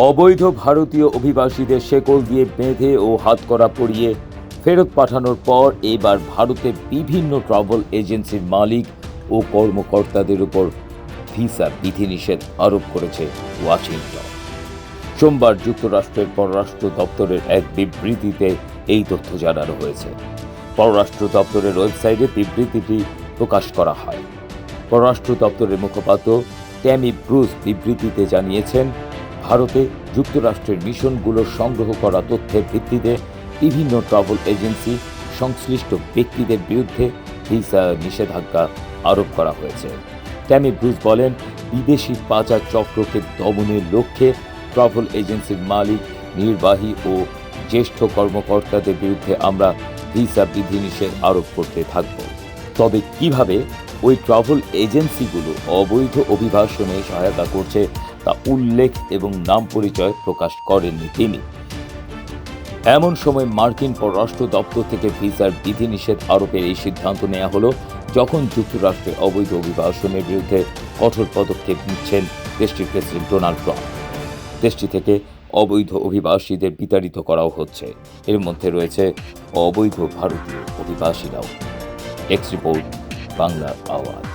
অবৈধ ভারতীয় অভিবাসীদের শেকল দিয়ে বেঁধে ও হাতকড়া পরিয়ে ফেরত পাঠানোর পর এবার ভারতের বিভিন্ন ট্রাভেল এজেন্সির মালিক ও কর্মকর্তাদের উপর ভিসা বিধিনিষেধ আরোপ করেছে ওয়াশিংটন। সোমবার যুক্তরাষ্ট্রের পররাষ্ট্র দপ্তরের এক বিবৃতিতে এই তথ্য জানানো হয়েছে। পররাষ্ট্র দপ্তরের ওয়েবসাইটে বিবৃতিটি প্রকাশ করা হয়। পররাষ্ট্র দপ্তরের মুখপাত্র ট্যামি ব্রুস বিবৃতিতে জানিয়েছেন, ভারতে যুক্তরাষ্ট্রের মিশনগুলোর সংগ্রহ করা তথ্যের ভিত্তিতে বিভিন্ন ট্রাভেল এজেন্সি সংশ্লিষ্ট ব্যক্তিদের বিরুদ্ধে ভিসা নিষেধাজ্ঞা আরোপ করা হয়েছে। ট্যামি ব্রুস বলেন, বিদেশি পাচার চক্রকে দমনের লক্ষ্যে ট্রাভেল এজেন্সির মালিক, নির্বাহী ও জ্যেষ্ঠ কর্মকর্তাদের বিরুদ্ধে আমরা ভিসা বিধিনিষেধ আরোপ করতে থাকব। তবে কিভাবে ওই ট্রাভেল এজেন্সিগুলো অবৈধ অভিবাসনে সহায়তা করছে তা উল্লেখ এবং নাম পরিচয় প্রকাশ করেননি তিনি। এমন সময় মার্কিন পররাষ্ট্র দপ্তর থেকে ভিসার বিধিনিষেধ আরোপের এই সিদ্ধান্ত নেওয়া হলো যখন যুক্তরাষ্ট্রে অবৈধ অভিবাসনের বিরুদ্ধে কঠোর পদক্ষেপ নিচ্ছেন দেশটির প্রেসিডেন্ট ডোনাল্ড ট্রাম্প। দেশটি থেকে অবৈধ অভিবাসীদের বিতাড়িত করাও হচ্ছে। এর মধ্যে রয়েছে অবৈধ ভারতীয় অভিবাসীরাও। এক্স রিপোর্ট, বাংলার আওয়াজ।